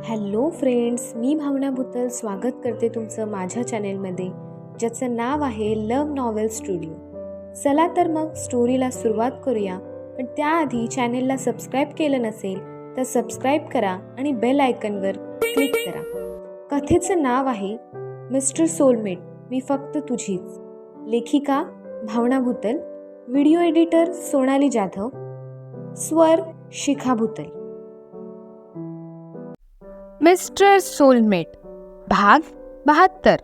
Hello friends, मी भावना भुतल स्वागत करते तुमचं माझ्या चॅनेलमध्ये, ज्याचं नाव आहे लव्ह नॉवेल स्टुडिओ. चला तर मग स्टोरीला सुरुवात करूया. पण त्याआधी चॅनेलला सबस्क्राईब केलं नसेल तर सबस्क्राईब करा आणि बेल आयकनवर क्लिक करा. कथेचं नाव आहे मिस्टर सोलमेट, मी फक्त तुझीच. लेखिका भावना भुतल, व्हिडिओ एडिटर सोनाली जाधव, स्वर शिखा भुतल. मिस्टर सोलमेट भाग 72.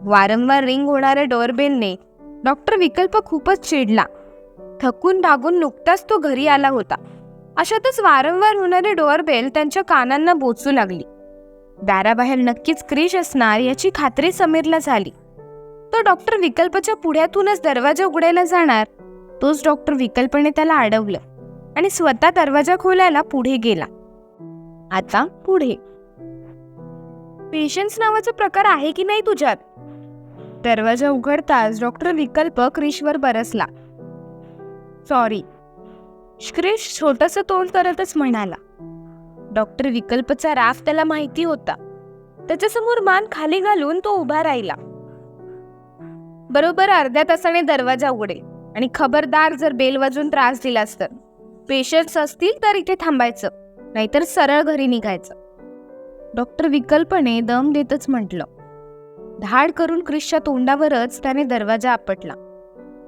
वारंवार रिंग होणाऱ्या डोअरबेलने डॉक्टर विकल्प खूपच चिडला. थकून भागून नुकताच तो घरी आला होता. अशातच वारंवार होणारी डोअरबेल त्यांच्या कानांना बोचू लागली. दाराबाहेर नक्कीच क्रिश असणार याची खात्री समीरला झाली. तो डॉक्टर विकल्पच्या पुढ्यातूनच दरवाजा उघडायला जाणार, तोच डॉक्टर विकल्पने त्याला अडवलं आणि स्वतः दरवाजा खोलायला पुढे गेला. आता पुढे. पेशन्स नावाचा प्रकार आहे की नाही तुझ्यात? दरवाजा उघडताच डॉक्टर विकल्प क्रिशवर बरसला. सॉरी, क्रिश छोटंसं तोंड करतच म्हणाला. डॉक्टर विकल्पचा राग त्याला माहिती होता. त्याच्यासमोर मान खाली घालून तो उभा राहिला. बरोबर अर्ध्या तासाने दरवाजा उघडेल आणि खबरदार, जर बेल वाजून त्रास दिलास तर पेशन्स असतील तर इथे थांबायचं, नाहीतर सरळ घरी निघायचं, डॉक्टर विकल्पने दम देतच म्हटलं. धाड करून क्रिशच्या तोंडावरच त्याने दरवाजा आपटला.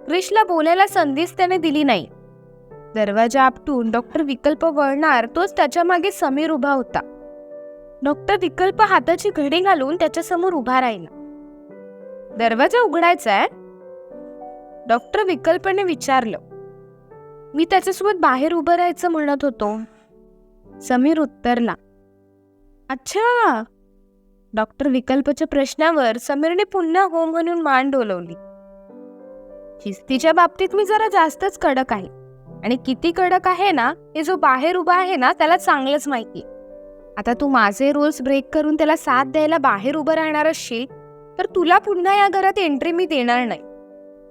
क्रिशला बोलायला संधीच त्याने दिली नाही. दरवाजा आपटून डॉक्टर विकल्प वळणार, तोच त्याच्या मागे समीर उभा होता. डॉक्टर विकल्प हाताची घडी घालून त्याच्यासमोर उभा राहिला. दरवाजा उघडायचाय? डॉक्टर विकल्पने विचारलं. मी त्याच्यासोबत बाहेर उभं राहायचं म्हणत होतो, समीर उत्तरला. अच्छा. डॉक्टर विकल्पच्या प्रश्नावर समीरने पुन्हा हो म्हणून मान डोलवली. शिस्तीच्या बाबतीत मी जरा जास्तच कडक आहे, आणि किती कडक आहे ना हे जो बाहेर उभा आहे ना त्याला चांगलंच माहिती. आता तू माझे रूल्स ब्रेक करून त्याला साथ द्यायला बाहेर उभं राहणार असशील तर तुला पुन्हा या घरात एंट्री मी देणार नाही.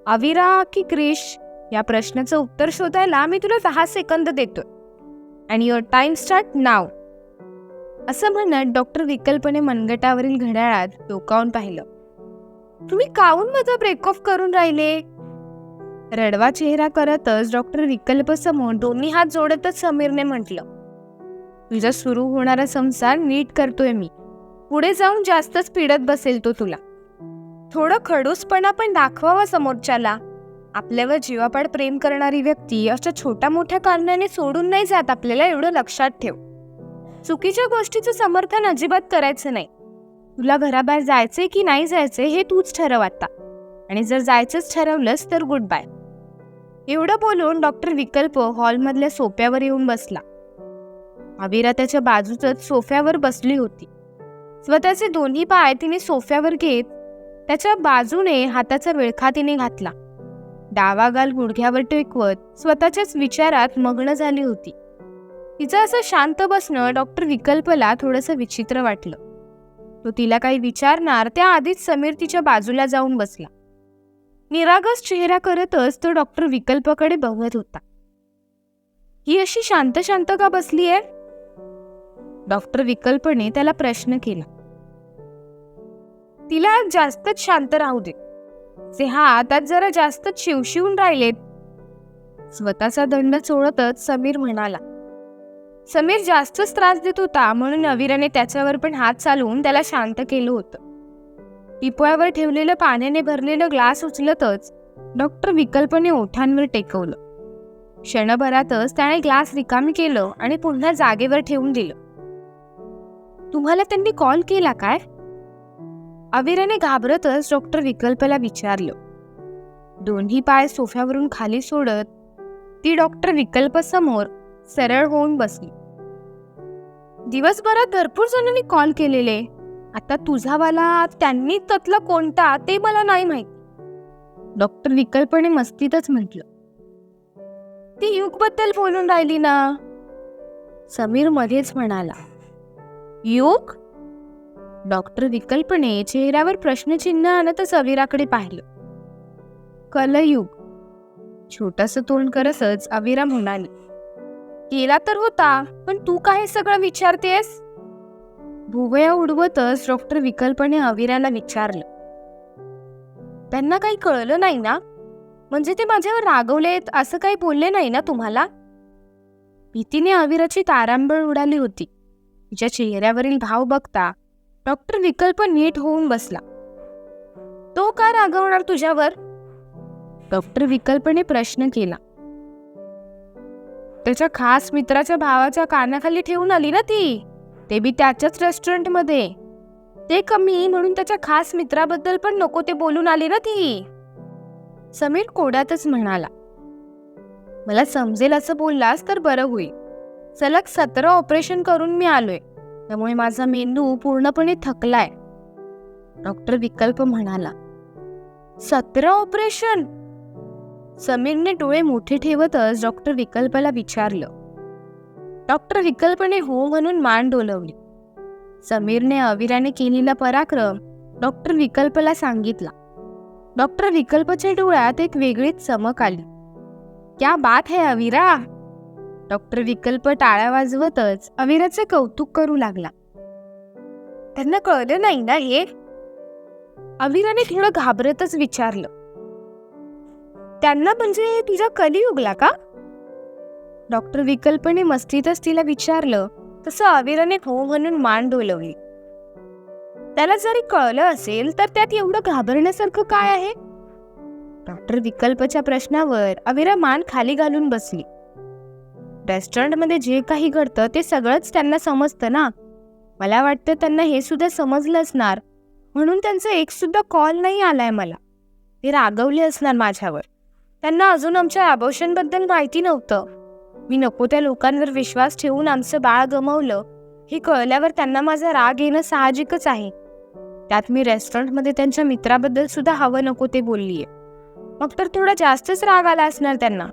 अविरा की क्रिश, या प्रश्नाचं उत्तर शोधायला मी तुला 10 सेकंद देतोय. अँड युअर टाइम स्टार्ट नाव. असं म्हणत डॉक्टर विकल्पने मनगटावरील घड्याळात डोकावून पाहिलं. तुम्ही काहून माझा ब्रेक ऑफ करून राहिले? रडवा चेहरा करतच डॉक्टर विकल्प समोर दोन्ही हात जोडतच समीरने म्हटलं, तुझा सुरू होणारा संसार नीट करतोय मी. पुढे जाऊन जास्तच पिडत बसेल तो तुला. थोडं खडूसपणा पण दाखवावा समोरच्याला. आपल्यावर जीवापाड प्रेम करणारी व्यक्ती अशा छोट्या मोठ्या कारणाने सोडून नाही जात आपल्याला, एवढं लक्षात ठेव. चुकीच्या गोष्टीचं समर्थन अजिबात करायचं नाही. तुला घराबाहेर जायचंय की नाही जायचंय हे तूच ठरव आता, आणि जर जायचंच ठरवलंस तर गुड बाय. एवढं बोलून डॉक्टर विकल्प हॉलमधल्या सोफ्यावर येऊन बसला. अविरा त्याच्या बाजूच सोफ्यावर बसली होती. स्वतःचे दोन्ही पाय तिने सोफ्यावर घेत त्याच्या बाजूने हाताचा विळखा तिने घातला. डावा गाल गुडघ्यावर टेकवत स्वतःच्याच विचारात मग्न झाली होती. तिचं असं शांत बसणं डॉक्टर विकल्पला थोडंसं विचित्र वाटलं. तो तिला काही विचारणार त्याआधीच समीर तिच्या बाजूला जाऊन बसला. निरागस चेहरा करतच तो डॉक्टर विकल्पकडे बघत होता. ही अशी शांत शांत का बसलीये? डॉक्टर विकल्पने त्याला प्रश्न केला. तिला जास्तच शांत राहू दे. जे हात आज जरा जास्तच शिवशिवून राहिलेत. स्वतःचा दंड चोळतच समीर म्हणाला. समीर जास्तच त्रास देत होता म्हणून अविराने त्याच्यावर पण हात चालवून त्याला शांत केलं होतं. टिपोळ्यावर ठेवलेलं पाण्याने भरलेलं ग्लास उचलतच डॉक्टर विकल्पने ओठांवर टेकवलं. क्षणभरातच त्याने ग्लास रिकामी केलं आणि पुन्हा जागेवर ठेवून दिलं. तुम्हाला त्यांनी कॉल केला काय? अविराने घाबरतच डॉक्टर विकल्पला विचारलं. दोन्ही पाय सोफ्यावरून खाली सोडत ती डॉक्टर विकल्प समोर सरळ होऊन बसली. दिवसभरात भरपूर जणांनी कॉल केलेले. आता तुझावाला त्यांनी त्यातला कोणता ते मला नाही माहिती, डॉक्टर विकल्पने मस्तीतच म्हटलं. ती युगबद्दल बोलून राहिली ना? समीर मध्येच म्हणाला. युग? डॉक्टर विकल्पने चेहऱ्यावर प्रश्नचिन्ह आणतच अविराकडे पाहिलं. कलयुग, छोटंसं तोंड करतच अविरा म्हणाली. केला तर होता, पण तू काय सगळं विचारतेस? भुवया उडवतच डॉक्टर विकल्पने अविराला विचारलं, त्यांना काही कळलं नाही ना? म्हणजे ते माझ्यावर रागवलेत असं काही बोलले नाही ना तुम्हाला? भीतीने अविराची तारांबळ उडाली होती. तिच्या चेहऱ्यावरील भाव बघता डॉक्टर विकल्प नीट होऊन बसला. तो का रागवणार तुझ्यावर? डॉक्टर विकल्पने प्रश्न केला. त्याच्या खास मित्राच्या भावाच्या कानाखाली ठेवून आली ना ती, ते बी त्याच्याच रेस्टॉरंटमध्ये. ते कमी म्हणून त्याच्या खास मित्राबद्दल पण नको ते बोलून आली ना ती. समीर कोड्यातच म्हणाला, मला समजेल असं बोललास तर बरं होईल. सलग 17 ऑपरेशन करून मी आलोय, त्यामुळे माझा मेंदू पूर्णपणे थकलाय. डॉक्टर विकल्प म्हणाला. 17 ऑपरेशन? समीरने डोळे मोठे ठेवतच डॉक्टर विकल्पला विचारलं. डॉक्टर विकल्पने हो म्हणून मान डोलवली. समीरने अविराने केलेला पराक्रम डॉक्टर विकल्पला सांगितला. डॉक्टर विकल्पच्या डोळ्यात एक वेगळीच चमक आली. क्या बात है अविरा! डॉक्टर विकल्प टाळ्या वाजवतच अविराचे कौतुक करू लागला. त्यांना कळलं नाही ना हे? अविराने थोडं घाबरतच विचारलं. त्यांना म्हणजे तुझा कलियुगला का? डॉक्टर विकल्पने मस्तीतच तिला विचारलं तसं अविराने हो म्हणून मान डोलवली. त्याला जरी कळलं असेल तर त्यात एवढं घाबरण्यासारखं काय आहे? डॉक्टर विकल्पच्या प्रश्नावर अविरा मान खाली घालून बसली. रेस्टॉरंटमध्ये जे काही घडतं ते सगळंच त्यांना समजतं ना. मला वाटतं त्यांना हे सुद्धा समजलं असणार, म्हणून त्यांचा एक सुद्धा कॉल नाही आलाय मला. ते रागवले असणार माझ्यावर. त्यांना अजून आमच्या अबॉर्शनबद्दल माहिती नव्हतं. मी नको त्या लोकांवर विश्वास ठेवून आमचं बाळ गमावलं हे कळल्यावर त्यांना माझा राग येणं साहजिकच आहे. त्यात मी रेस्टॉरंटमध्ये त्यांच्या मित्राबद्दल सुद्धा हवं नको ते बोललीये. मग तर थोडा जास्तच राग आला असणार त्यांना.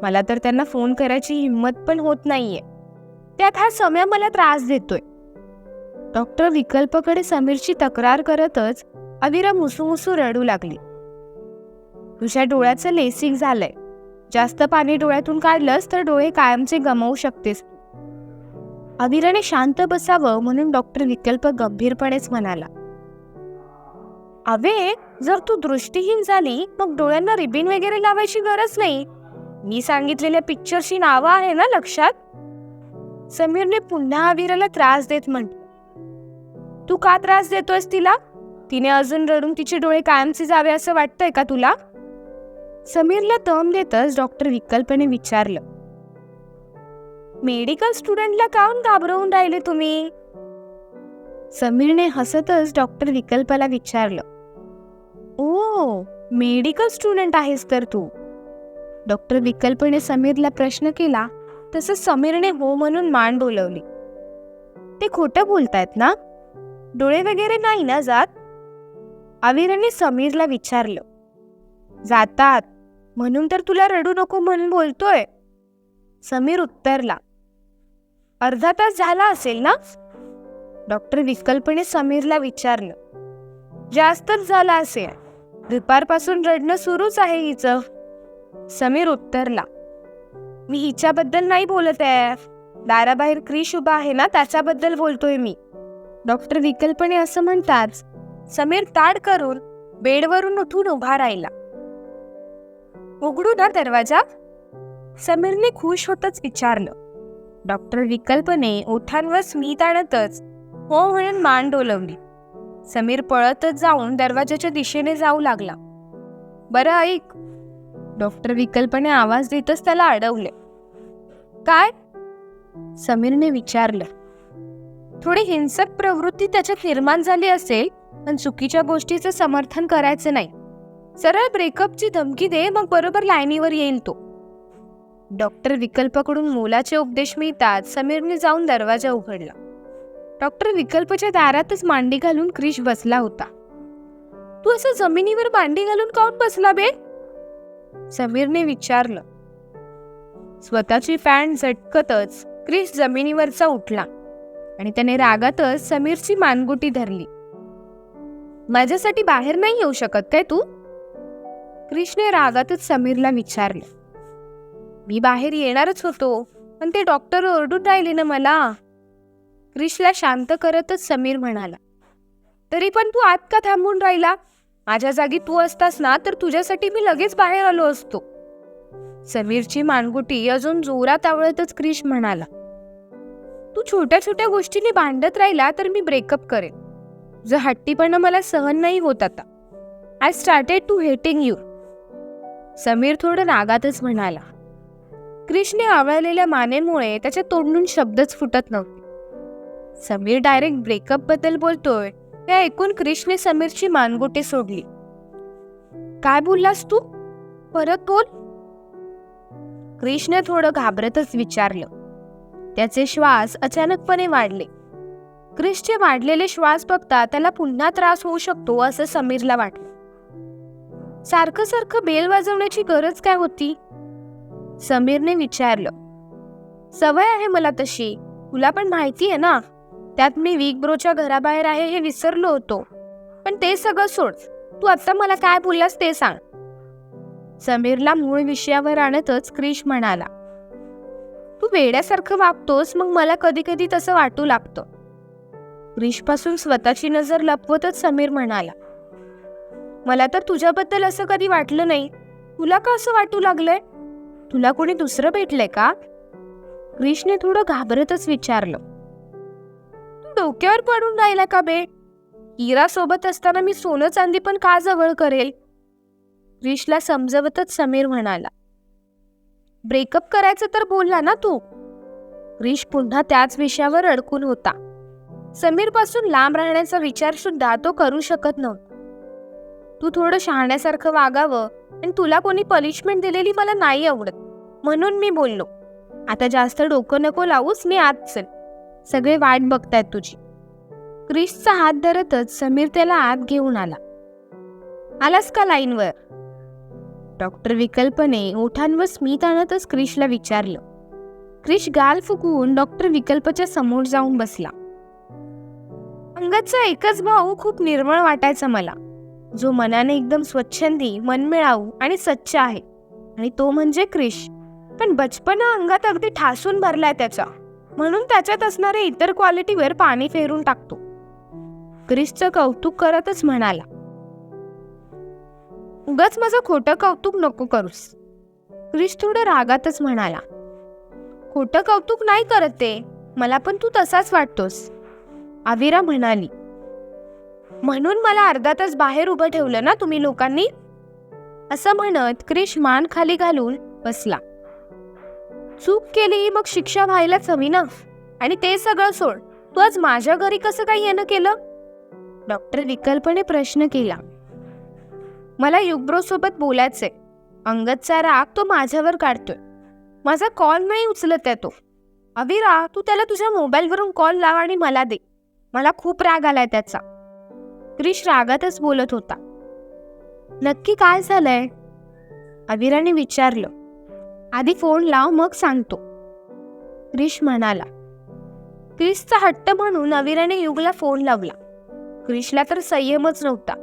मला तर त्यांना फोन करायची हिंमत पण होत नाहीये. त्यात हा सम्या मला त्रास देतोय. डॉक्टर विकल्पकडे समीरची तक्रार करतच अविरा मुसूमुसू रडू लागली. तुझ्या डोळ्याचं लेसिक झालंय. जास्त पाणी डोळ्यातून काढलंस तर डोळे कायमचे गमावू शकतेस. अविराने शांत बसावं म्हणून डॉक्टर विकल्प गंभीरपणेच म्हणाला. अवे, जर तू दृष्टीहीन झाली मग डोळ्यांना रिबीन वगैरे लावायची गरज नाही. मी सांगितलेल्या पिक्चरची नावं आहे ना लक्षात? समीरने पुन्हा अविराला त्रास देत म्हटलं. तू का त्रास देतोयस तिला? तिने अजून रडून तिचे डोळे कायमचे जावे असं वाटतंय का तुला? समीरला दम देतच डॉक्टर विकल्पने विचारलं. मेडिकल स्टुडंटला काऊन घाबरवून राहिले तुम्ही? समीरने हसतच डॉक्टर विकल्पला विचारलं. ओ, मेडिकल स्टुडंट आहेस तर तू? डॉक्टर विकल्पने समीरला प्रश्न केला तसं समीरने हो म्हणून मान डोलवली. ते खोटं बोलतायत ना? डोळे वगैरे नाही ना जात? अविराने समीरला विचारलं. जातात, म्हणून तर तुला रडू नको म्हणून बोलतोय. समीर उत्तरला. अर्धा तास झाला असेल ना? डॉक्टर विकल्पने समीरला विचारलं. जास्तच झाला असेल. दुपारपासून रडणं सुरूच आहे हिचं. समीर उत्तरला. मी हिच्याबद्दल नाही बोलत आहे. दाराबाहेर क्रिश उभा आहे ना त्याच्याबद्दल बोलतोय मी. डॉक्टर विकल्पने असं म्हणताच समीर ताड करून बेडवरून उठून उभा राहिला. उघडू ना दरवाजा? समीरने खुश होतच विचारलं. डॉक्टर विकल्पने ओठांवर स्मित आणतच हो म्हणून मान डोलवली. समीर पळतच जाऊन दरवाजाच्या दिशेने जाऊ लागला. बरं ऐक, डॉक्टर विकल्पने आवाज देतच त्याला अडवले. काय? समीरने विचारलं. थोडी हिंसक प्रवृत्ती त्याच्यात निर्माण झाली असेल, पण चुकीच्या गोष्टीचं समर्थन करायचं नाही. सरळ ब्रेकअपची धमकी दे, मग बरोबर लाईनीवर येईल तो. डॉक्टर विकल्पकडून मोलाचे उपदेश मिळतात समीरने जाऊन दरवाजा उघडला. डॉक्टर विकल्पच्या दारातच मांडी घालून क्रिश बसला होता. तू असं जमिनीवर मांडी घालून काऊन बसला बे? समीरने विचारलं. स्वतःची पॅन्ट झटकतच क्रिश जमिनीवरचा उठला आणि त्याने रागातच समीरची मानगुटी धरली. माझ्यासाठी बाहेर नाही येऊ शकत काय तू? क्रिशने रागातच समीरला विचारलं. मी बाहेर येणारच होतो, पण ते डॉक्टर ओरडून राहिले ना मला. क्रिशला शांत करतच समीर म्हणाला, तरी पण तू आत का थांबून राहिला? माझ्या जागी तू असतास ना तर तुझ्यासाठी मी लगेच बाहेर आलो असतो. समीरची मानगुटी अजून जोरात आवळतच क्रिश म्हणाला, तू छोट्या छोट्या गोष्टींनी भांडत राहिला तर मी ब्रेकअप करेन. तुझं हट्टीपणा मला सहन नाही होत आता. I started to hating you. Sameer थोडं रागातच म्हणाला. क्रिशने आवळलेल्या मानेमुळे त्याच्या तोंडून शब्दच फुटत नव्हते. समीर डायरेक्ट ब्रेकअप बद्दल बोलतोय हे ऐकून क्रिशने समीरची मानगुटी सोडली. काय बोललास तू? परत बोल. क्रिशने थोडं घाबरतच विचारलं. त्याचे श्वास अचानकपणे वाढले. क्रिशचे वाढलेले श्वास बघता त्याला पुन्हा त्रास होऊ शकतो असं समीरला वाटलं. सारखं सारखं बेल वाजवण्याची गरज काय होती? समीरने विचारलं. सवय आहे मला तशी, तुला पण माहिती आहे ना. त्यात मी वीक ब्रोच्या घराबाहेर आहे हे विसरलो होतो. पण ते सगळं सोड, तू आता मला काय बोललास ते सांग. समीरला मूळ विषयावर आणतच क्रिश म्हणाला, तू वेड्यासारखं वागतोस मग मला कधी कधी तसं वाटू लागतं. क्रिशपासून स्वतःची नजर लपवतच समीर म्हणाला, मला तर तुझ्याबद्दल असं कधी वाटलं नाही. तुला का असं वाटू लागलंय? तुला कोणी दुसरं भेटलंय का? क्रिशने थोडं घाबरतच विचारलं. तू डोक्यावर पडून राहिला का बे? हिरा सोबत असताना मी सोनं चांदी पण का जवळ करेल? क्रिशला समजवतच समीर म्हणाला, ब्रेकअप करायचं तर बोलला ना तू. क्रिश पुन्हा त्याच विषयावर अडकून होता. समीर पासून लांब राहण्याचा विचार सुद्धा तो करू शकत नव्हता. तू थोडं शहाण्यासारखं वागावं आणि तुला कोणी पनिशमेंट दिलेली मला नाही आवडत म्हणून मी बोललो. आता जास्त डोकं नको लावूस, मी आत चल. सगळे वाट बघतायत तुझी. क्रिशचा हात धरतच समीर त्याला आत घेऊन आला. आलास का लाईनवर? डॉक्टर विकल्पने ओठांवर स्मित आणतच क्रिशला विचारलं. क्रिश गाल फुकवून डॉक्टर विकल्पच्या समोर जाऊन बसला. अंगदचा एकच भाऊ खूप निर्मळ वाटायचा मला, जो मनाने एकदम स्वच्छंदी, मनमिळाऊ आणि सच्चा आहे, आणि तो म्हणजे क्रिश. पण बचपना अंगात अगदी ठासून भरलाय त्याचा, म्हणून त्याच्यात असणाऱ्या इतर क्वालिटीवर पाणी फेरून टाकतो. क्रिशचं कौतुक करतच म्हणाला, उगाच माझं खोटं कौतुक नको करूस. क्रिश थोडं रागातच म्हणाला, खोटं कौतुक नाही करत ते, मला पण तू तसाच वाटतोस. अविरा म्हणाली, म्हणून मला अर्धा तास बाहेर उभं ठेवलं ना तुम्ही लोकांनी? असं म्हणत क्रिश मान खाली घालून बसला. चूक केली मग शिक्षा व्हायलाच हवी ना. आणि ते सगळं सोड, तू आज माझ्या घरी कसं काही येणं केलं? डॉक्टर विकल्पने प्रश्न केला. मला युगब्रो सोबत बोलायचंय. अंगदचा राग तो माझ्यावर काढतोय. माझा कॉल नाही उचलत आहे तो. अविरा, तू त्याला तुझ्या मोबाईलवरून कॉल लाव आणि मला दे. मला खूप राग आलाय त्याचा. क्रिश रागातच बोलत होता. नक्की काय झालंय? अविराने विचारलं. आधी फोन लाव मग सांगतो, क्रिश म्हणाला. क्रिशचा हट्ट म्हणून अविराने युगला फोन लावला. क्रिशला तर संयमच नव्हता.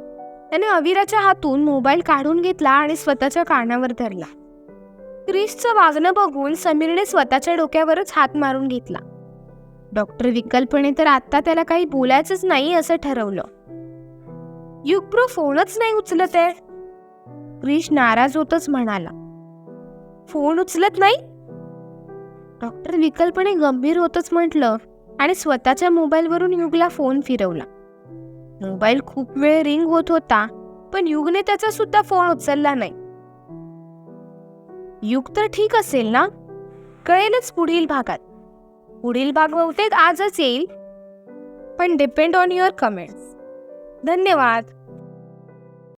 त्याने अविराच्या हातून मोबाईल काढून घेतला आणि स्वतःच्या कानावर धरला. क्रिशचं वागणं बघून समीरने स्वतःच्या डोक्यावरच हात मारून घेतला. डॉक्टर विकल्पने तर आता त्याला काही बोलायचंच नाही असं ठरवलं. युगब्रो फोनच नाही उचलत आहे. क्रिश नाराज होतच म्हणाला, फोन उचलत नाही? डॉक्टर विकल्पने गंभीर होतच म्हटलं आणि स्वतःच्या मोबाईलवरून युगला फोन फिरवला. मोबाईल खूप वेळ रिंग होत होता, पण युगने त्याचा सुद्धा फोन उचलला नाही. युग तर ठीक असेल ना? कळेलच पुढील भागात. पुढील भाग बहुतेक आजच येईल, पण डिपेंड ऑन युअर कमेंट्स. धन्यवाद.